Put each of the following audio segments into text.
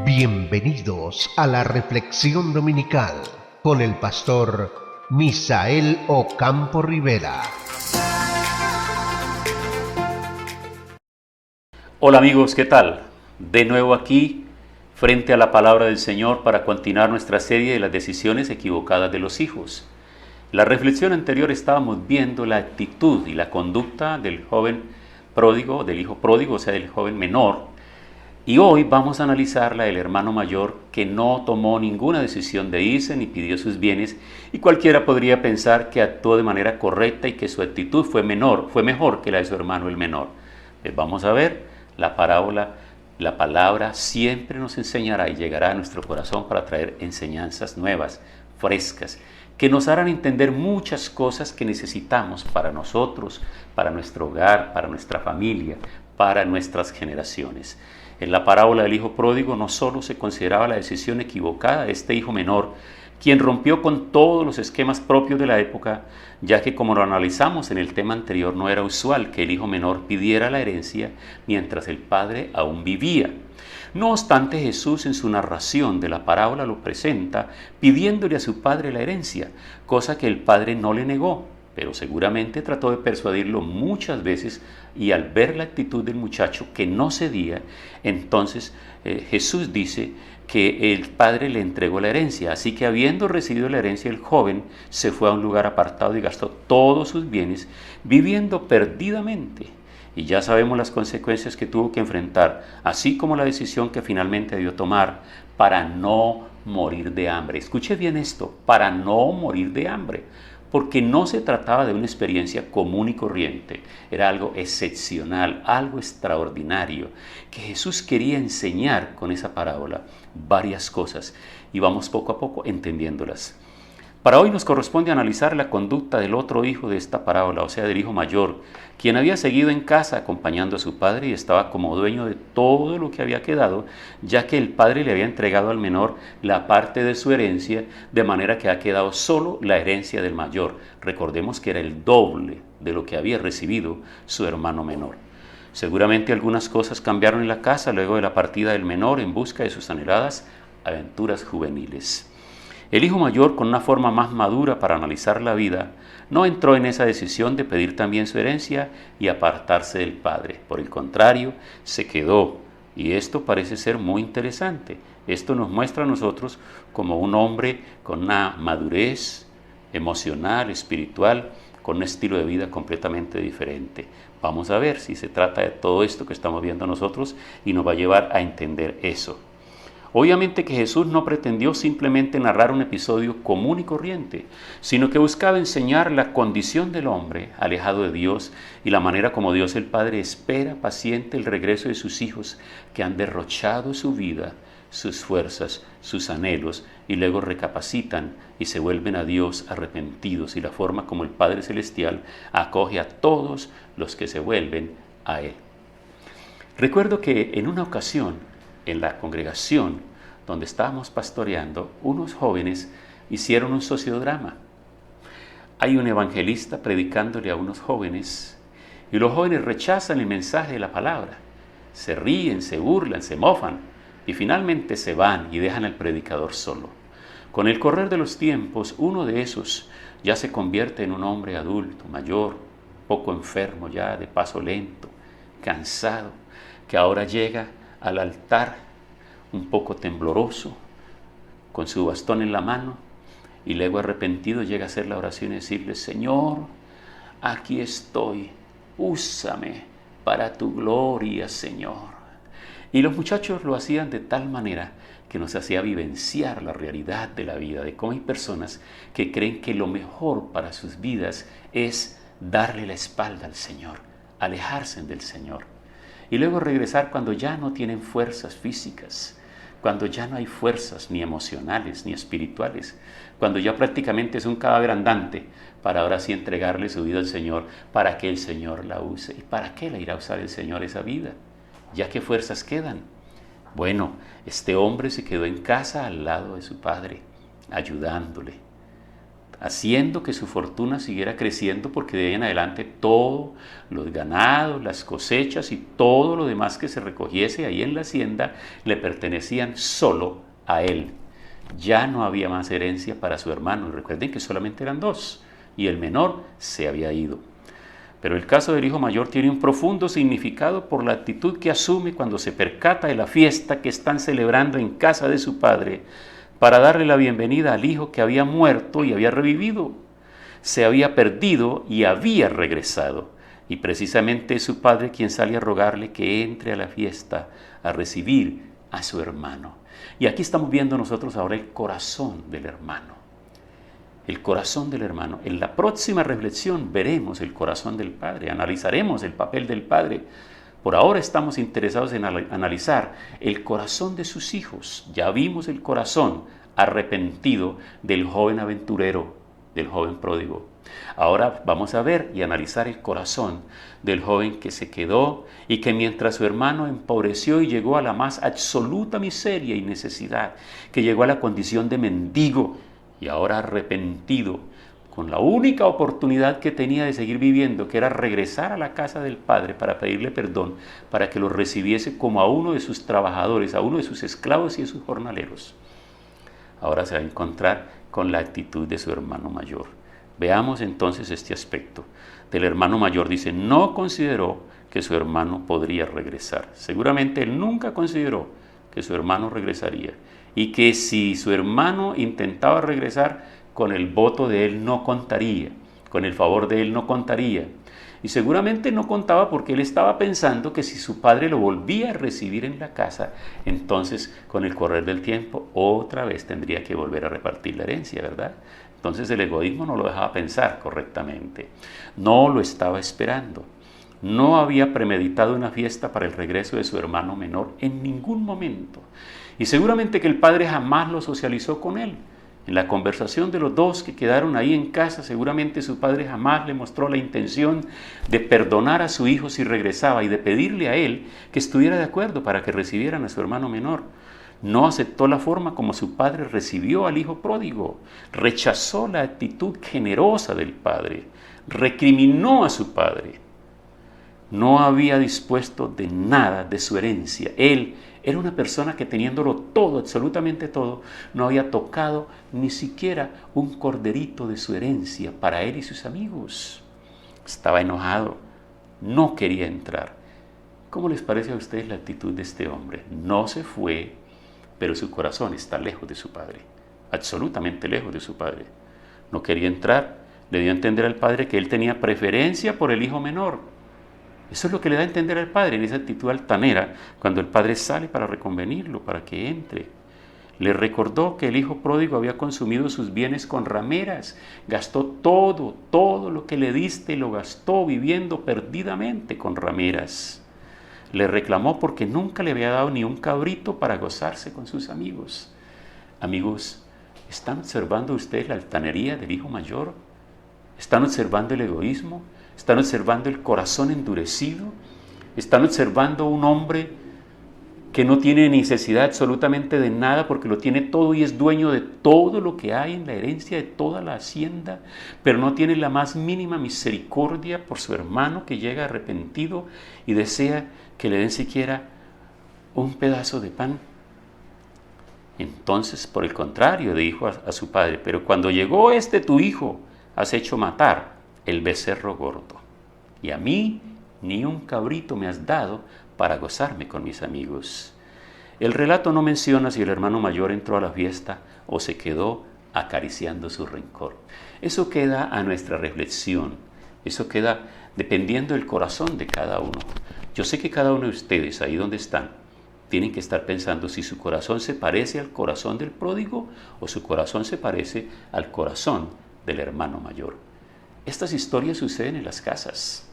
Bienvenidos a la reflexión dominical con el pastor Misael Ocampo Rivera. Hola amigos, ¿qué tal? De nuevo aquí frente a la palabra del Señor para continuar nuestra serie de las decisiones equivocadas de los hijos. La reflexión anterior estábamos viendo la actitud y la conducta del joven pródigo, del hijo pródigo, o sea, del joven menor. Y hoy vamos a analizar la del hermano mayor que no tomó ninguna decisión de irse ni pidió sus bienes, y cualquiera podría pensar que actuó de manera correcta y que su actitud fue mejor que la de su hermano el menor. Pues vamos a ver la parábola. La palabra siempre nos enseñará y llegará a nuestro corazón para traer enseñanzas nuevas, frescas, que nos harán entender muchas cosas que necesitamos para nosotros, para nuestro hogar, para nuestra familia, para nuestras generaciones. En la parábola del hijo pródigo no solo se consideraba la decisión equivocada de este hijo menor, quien rompió con todos los esquemas propios de la época, ya que como lo analizamos en el tema anterior, no era usual que el hijo menor pidiera la herencia mientras el padre aún vivía. No obstante, Jesús en su narración de la parábola lo presenta pidiéndole a su padre la herencia, cosa que el padre no le negó, pero seguramente trató de persuadirlo muchas veces, y al ver la actitud del muchacho que no cedía, entonces Jesús dice que el padre le entregó la herencia. Así que habiendo recibido la herencia, el joven se fue a un lugar apartado y gastó todos sus bienes, viviendo perdidamente. Y ya sabemos las consecuencias que tuvo que enfrentar, así como la decisión que finalmente debió tomar para no morir de hambre. Escuche bien esto, para no morir de hambre, porque no se trataba de una experiencia común y corriente, era algo excepcional, algo extraordinario, que Jesús quería enseñar con esa parábola varias cosas, y vamos poco a poco entendiéndolas. Para hoy nos corresponde analizar la conducta del otro hijo de esta parábola, o sea, del hijo mayor, quien había seguido en casa acompañando a su padre y estaba como dueño de todo lo que había quedado, ya que el padre le había entregado al menor la parte de su herencia, de manera que ha quedado solo la herencia del mayor. Recordemos que era el doble de lo que había recibido su hermano menor. Seguramente algunas cosas cambiaron en la casa luego de la partida del menor en busca de sus anheladas aventuras juveniles. El hijo mayor, con una forma más madura para analizar la vida, no entró en esa decisión de pedir también su herencia y apartarse del padre. Por el contrario, se quedó. Y esto parece ser muy interesante. Esto nos muestra a nosotros como un hombre con una madurez emocional, espiritual, con un estilo de vida completamente diferente. Vamos a ver si se trata de todo esto que estamos viendo nosotros y nos va a llevar a entender eso. Obviamente que Jesús no pretendió simplemente narrar un episodio común y corriente, sino que buscaba enseñar la condición del hombre alejado de Dios y la manera como Dios el Padre espera paciente el regreso de sus hijos que han derrochado su vida, sus fuerzas, sus anhelos, y luego recapacitan y se vuelven a Dios arrepentidos, y la forma como el Padre Celestial acoge a todos los que se vuelven a Él. Recuerdo que en una ocasión, en la congregación donde estábamos pastoreando, unos jóvenes hicieron un sociodrama. Hay un evangelista predicándole a unos jóvenes y los jóvenes rechazan el mensaje de la palabra. Se ríen, se burlan, se mofan y finalmente se van y dejan al predicador solo. Con el correr de los tiempos, uno de esos ya se convierte en un hombre adulto, mayor, poco enfermo ya, de paso lento, cansado, que ahora llega al altar un poco tembloroso, con su bastón en la mano, y luego arrepentido llega a hacer la oración y decirle: Señor, aquí estoy, úsame para tu gloria, Señor. Y los muchachos lo hacían de tal manera que nos hacía vivenciar la realidad de la vida, de cómo hay personas que creen que lo mejor para sus vidas es darle la espalda al Señor, alejarse del Señor, y luego regresar cuando ya no tienen fuerzas físicas, cuando ya no hay fuerzas ni emocionales ni espirituales, cuando ya prácticamente es un cadáver andante, para ahora sí entregarle su vida al Señor, para que el Señor la use. ¿Y para qué la irá a usar el Señor esa vida? ¿Ya qué fuerzas quedan? Bueno, este hombre se quedó en casa al lado de su padre, ayudándole, haciendo que su fortuna siguiera creciendo, porque de ahí en adelante todo, los ganados, las cosechas y todo lo demás que se recogiese ahí en la hacienda le pertenecían solo a él. Ya no había más herencia para su hermano. Recuerden que solamente eran dos y el menor se había ido. Pero el caso del hijo mayor tiene un profundo significado por la actitud que asume cuando se percata de la fiesta que están celebrando en casa de su padre para darle la bienvenida al hijo que había muerto y había revivido. Se había perdido y había regresado. Y precisamente es su padre quien sale a rogarle que entre a la fiesta a recibir a su hermano. Y aquí estamos viendo nosotros ahora el corazón del hermano. El corazón del hermano. En la próxima reflexión veremos el corazón del padre, analizaremos el papel del padre. Por ahora estamos interesados en analizar el corazón de sus hijos. Ya vimos el corazón arrepentido del joven aventurero, del joven pródigo. Ahora vamos a ver y analizar el corazón del joven que se quedó y que mientras su hermano empobreció y llegó a la más absoluta miseria y necesidad, que llegó a la condición de mendigo y ahora arrepentido, con la única oportunidad que tenía de seguir viviendo, que era regresar a la casa del padre para pedirle perdón, para que lo recibiese como a uno de sus trabajadores, a uno de sus esclavos y de sus jornaleros. Ahora se va a encontrar con la actitud de su hermano mayor. Veamos entonces este aspecto. Del hermano mayor dice, no consideró que su hermano podría regresar. Seguramente él nunca consideró que su hermano regresaría y que si su hermano intentaba regresar, con el voto de él no contaría, con el favor de él no contaría. Y seguramente no contaba porque él estaba pensando que si su padre lo volvía a recibir en la casa, entonces con el correr del tiempo otra vez tendría que volver a repartir la herencia, ¿verdad? Entonces el egoísmo no lo dejaba pensar correctamente. No lo estaba esperando. No había premeditado una fiesta para el regreso de su hermano menor en ningún momento. Y seguramente que el padre jamás lo socializó con él. En la conversación de los dos que quedaron ahí en casa, seguramente su padre jamás le mostró la intención de perdonar a su hijo si regresaba y de pedirle a él que estuviera de acuerdo para que recibieran a su hermano menor. No aceptó la forma como su padre recibió al hijo pródigo, rechazó la actitud generosa del padre, recriminó a su padre. No había dispuesto de nada de su herencia. Él era una persona que teniéndolo todo, absolutamente todo, no había tocado ni siquiera un corderito de su herencia para él y sus amigos. Estaba enojado, no quería entrar. ¿Cómo les parece a ustedes la actitud de este hombre? No se fue, pero su corazón está lejos de su padre, absolutamente lejos de su padre. No quería entrar, le dio a entender al padre que él tenía preferencia por el hijo menor. Eso es lo que le da a entender al padre en esa actitud altanera cuando el padre sale para reconvenirlo, para que entre. Le recordó que el hijo pródigo había consumido sus bienes con rameras, gastó todo lo que le diste, lo gastó viviendo perdidamente con rameras. Le reclamó porque nunca le había dado ni un cabrito para gozarse con sus amigos. Amigos, ¿están observando ustedes la altanería del hijo mayor? ¿Están observando el egoísmo? ¿Están observando el corazón endurecido? ¿Están observando un hombre que no tiene necesidad absolutamente de nada porque lo tiene todo y es dueño de todo lo que hay en la herencia de toda la hacienda, pero no tiene la más mínima misericordia por su hermano que llega arrepentido y desea que le den siquiera un pedazo de pan? Entonces, por el contrario, dijo a su padre, pero cuando llegó tu hijo, has hecho matar el becerro gordo, y a mí ni un cabrito me has dado para gozarme con mis amigos. El relato no menciona si el hermano mayor entró a la fiesta o se quedó acariciando su rencor. Eso queda a nuestra reflexión, eso queda dependiendo del corazón de cada uno. Yo sé que cada uno de ustedes, ahí donde están, tienen que estar pensando si su corazón se parece al corazón del pródigo o su corazón se parece al corazón del hermano mayor. Estas historias suceden en las casas.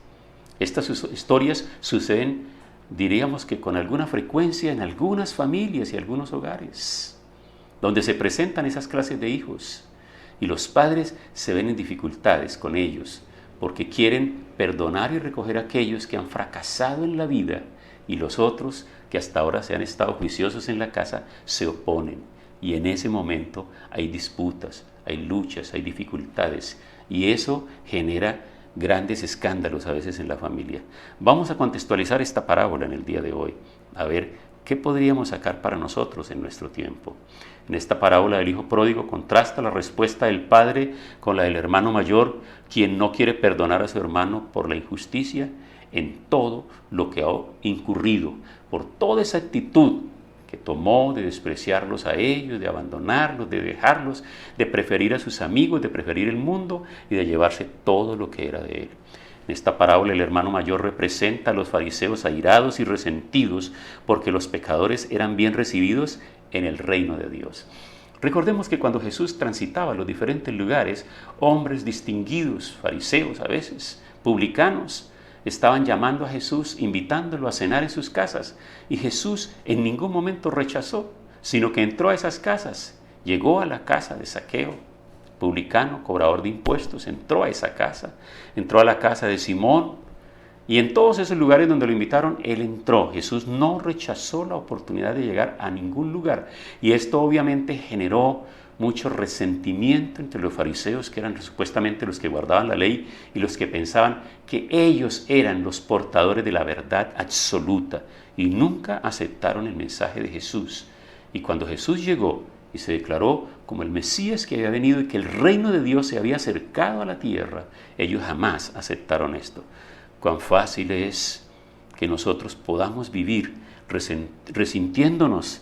Estas historias suceden, diríamos que con alguna frecuencia, en algunas familias y algunos hogares, donde se presentan esas clases de hijos. Y los padres se ven en dificultades con ellos, porque quieren perdonar y recoger a aquellos que han fracasado en la vida, y los otros, que hasta ahora se han estado juiciosos en la casa, se oponen. Y en ese momento hay disputas, hay luchas, hay dificultades, y eso genera grandes escándalos a veces en la familia. Vamos a contextualizar esta parábola en el día de hoy, a ver qué podríamos sacar para nosotros en nuestro tiempo. En esta parábola del hijo pródigo contrasta la respuesta del padre con la del hermano mayor, quien no quiere perdonar a su hermano por la injusticia en todo lo que ha incurrido, por toda esa actitud que tomó de despreciarlos a ellos, de abandonarlos, de dejarlos, de preferir a sus amigos, de preferir el mundo y de llevarse todo lo que era de él. En esta parábola el hermano mayor representa a los fariseos airados y resentidos porque los pecadores eran bien recibidos en el reino de Dios. Recordemos que cuando Jesús transitaba los diferentes lugares, hombres distinguidos, fariseos a veces, publicanos, estaban llamando a Jesús, invitándolo a cenar en sus casas, y Jesús en ningún momento rechazó, sino que entró a esas casas, llegó a la casa de Zaqueo, publicano, cobrador de impuestos, entró a esa casa, entró a la casa de Simón, y en todos esos lugares donde lo invitaron, él entró. Jesús no rechazó la oportunidad de llegar a ningún lugar, y esto obviamente generó mucho resentimiento entre los fariseos, que eran supuestamente los que guardaban la ley y los que pensaban que ellos eran los portadores de la verdad absoluta y nunca aceptaron el mensaje de Jesús. Y cuando Jesús llegó y se declaró como el Mesías que había venido y que el reino de Dios se había acercado a la tierra, ellos jamás aceptaron esto. Cuán fácil es que nosotros podamos vivir resintiéndonos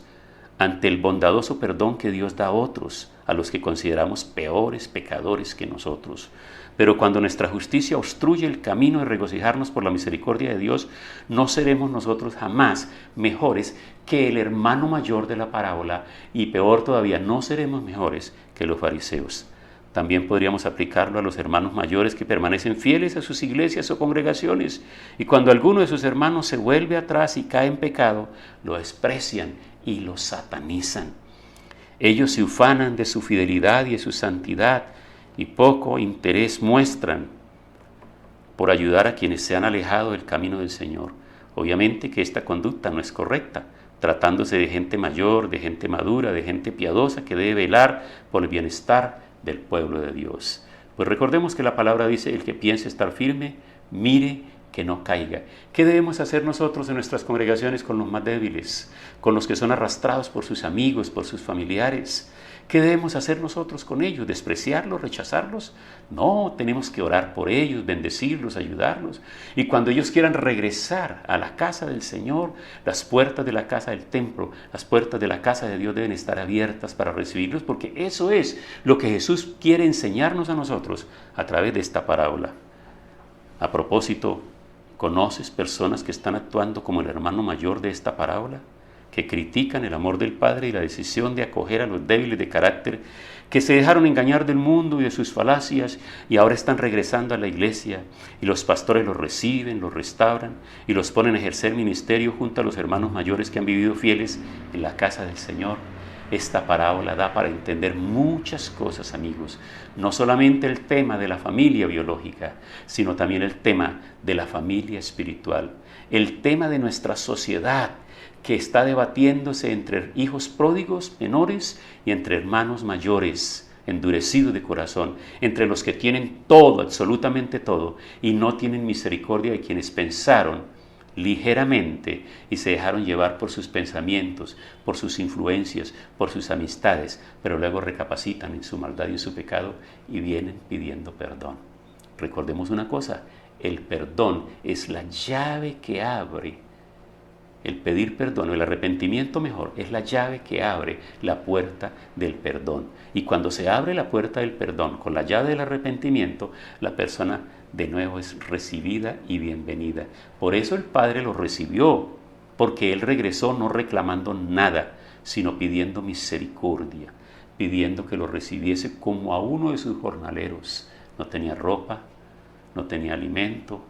ante el bondadoso perdón que Dios da a otros, a los que consideramos peores pecadores que nosotros. Pero cuando nuestra justicia obstruye el camino de regocijarnos por la misericordia de Dios, no seremos nosotros jamás mejores que el hermano mayor de la parábola, y peor todavía, no seremos mejores que los fariseos. También podríamos aplicarlo a los hermanos mayores que permanecen fieles a sus iglesias o congregaciones, y cuando alguno de sus hermanos se vuelve atrás y cae en pecado, lo desprecian y lo satanizan. Ellos se ufanan de su fidelidad y de su santidad y poco interés muestran por ayudar a quienes se han alejado del camino del Señor. Obviamente que esta conducta no es correcta, tratándose de gente mayor, de gente madura, de gente piadosa que debe velar por el bienestar del pueblo de Dios. Pues recordemos que la palabra dice: el que piense estar firme, mire que no caiga. ¿Qué debemos hacer nosotros en nuestras congregaciones con los más débiles, con los que son arrastrados por sus amigos, por sus familiares? ¿Qué debemos hacer nosotros con ellos? ¿Despreciarlos, rechazarlos? No, tenemos que orar por ellos, bendecirlos, ayudarlos. Y cuando ellos quieran regresar a la casa del Señor, las puertas de la casa del templo, las puertas de la casa de Dios deben estar abiertas para recibirlos, porque eso es lo que Jesús quiere enseñarnos a nosotros a través de esta parábola. A propósito, ¿conoces personas que están actuando como el hermano mayor de esta parábola? Que critican el amor del Padre y la decisión de acoger a los débiles de carácter, que se dejaron engañar del mundo y de sus falacias y ahora están regresando a la iglesia, y los pastores los reciben, los restauran y los ponen a ejercer ministerio junto a los hermanos mayores que han vivido fieles en la casa del Señor. Esta parábola da para entender muchas cosas, amigos, no solamente el tema de la familia biológica, sino también el tema de la familia espiritual, el tema de nuestra sociedad que está debatiéndose entre hijos pródigos menores y entre hermanos mayores endurecidos de corazón, entre los que tienen todo, absolutamente todo, y no tienen misericordia de quienes pensaron ligeramente y se dejaron llevar por sus pensamientos, por sus influencias, por sus amistades, pero luego recapacitan en su maldad y en su pecado y vienen pidiendo perdón. Recordemos una cosa: el perdón es la llave que abre. El pedir perdón, o el arrepentimiento mejor, es la llave que abre la puerta del perdón. Y cuando se abre la puerta del perdón con la llave del arrepentimiento, la persona de nuevo es recibida y bienvenida. Por eso el Padre lo recibió, porque Él regresó no reclamando nada, sino pidiendo misericordia, pidiendo que lo recibiese como a uno de sus jornaleros. No tenía ropa, no tenía alimento,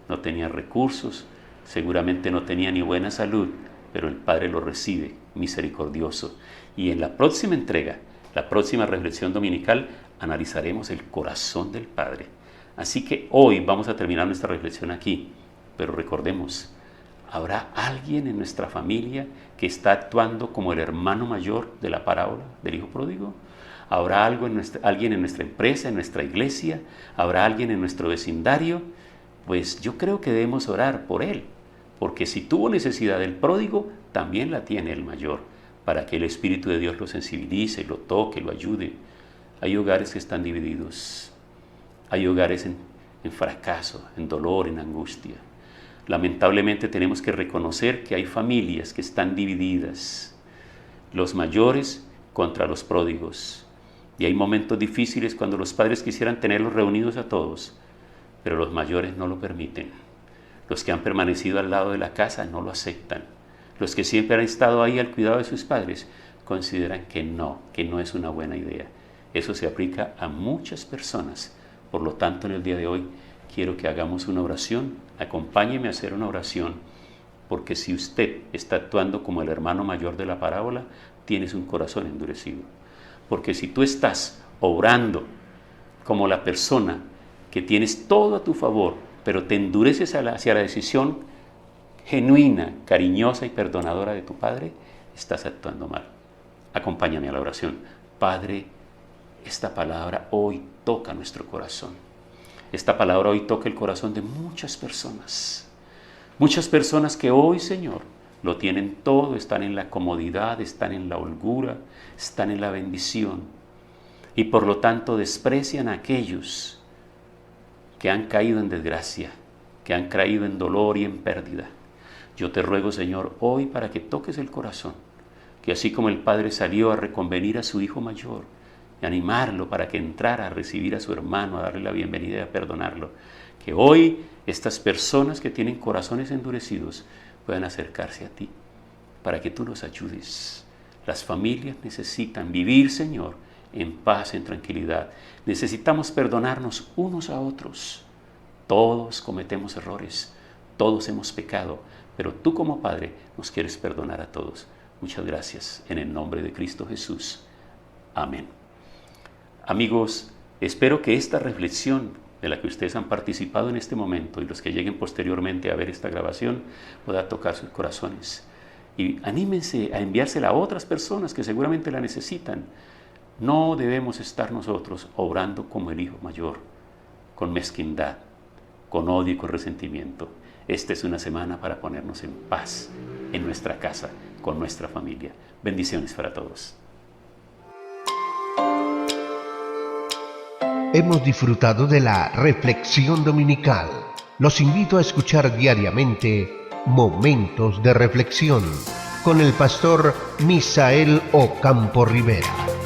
no tenía recursos, seguramente no tenía ni buena salud, pero el Padre lo recibe misericordioso. Y en la próxima entrega, la próxima reflexión dominical, analizaremos el corazón del Padre. Así que hoy vamos a terminar nuestra reflexión aquí, pero recordemos, ¿habrá alguien en nuestra familia que está actuando como el hermano mayor de la parábola del hijo pródigo? ¿Habrá alguien en nuestra empresa, en nuestra iglesia? ¿Habrá alguien en nuestro vecindario? Pues yo creo que debemos orar por él, porque si tuvo necesidad del pródigo, también la tiene el mayor, para que el Espíritu de Dios lo sensibilice, lo toque, lo ayude. Hay hogares que están divididos, hay hogares en fracaso, en dolor, en angustia. Lamentablemente tenemos que reconocer que hay familias que están divididas, los mayores contra los pródigos. Y hay momentos difíciles cuando los padres quisieran tenerlos reunidos a todos, pero los mayores no lo permiten. Los que han permanecido al lado de la casa no lo aceptan. Los que siempre han estado ahí al cuidado de sus padres consideran que no es una buena idea. Eso se aplica a muchas personas. Por lo tanto, en el día de hoy quiero que hagamos una oración. Acompáñeme a hacer una oración, porque si usted está actuando como el hermano mayor de la parábola, tienes un corazón endurecido. Porque si tú estás obrando como la persona que tienes todo a tu favor, pero te endureces hacia la decisión genuina, cariñosa y perdonadora de tu Padre, estás actuando mal. Acompáñame a la oración. Padre, esta palabra hoy toca nuestro corazón. Esta palabra hoy toca el corazón de muchas personas. Muchas personas que hoy, Señor, lo tienen todo, están en la comodidad, están en la holgura, están en la bendición. Y por lo tanto desprecian a aquellos que han caído en desgracia, que han caído en dolor y en pérdida. Yo te ruego, Señor, hoy para que toques el corazón, que así como el Padre salió a reconvenir a su hijo mayor y animarlo para que entrara a recibir a su hermano, a darle la bienvenida y a perdonarlo, que hoy estas personas que tienen corazones endurecidos puedan acercarse a ti, para que tú los ayudes. Las familias necesitan vivir, Señor, en paz, en tranquilidad. Necesitamos perdonarnos unos a otros. Todos cometemos errores, todos hemos pecado, pero tú como Padre nos quieres perdonar a todos. Muchas gracias, en el nombre de Cristo Jesús. Amén. Amigos, espero que esta reflexión de la que ustedes han participado en este momento y los que lleguen posteriormente a ver esta grabación pueda tocar sus corazones. Y anímense a enviársela a otras personas que seguramente la necesitan. No debemos estar nosotros obrando como el hijo mayor, con mezquindad, con odio y con resentimiento. Esta es una semana para ponernos en paz en nuestra casa, con nuestra familia. Bendiciones para todos. Hemos disfrutado de la reflexión dominical. Los invito a escuchar diariamente Momentos de Reflexión con el pastor Misael Ocampo Rivera.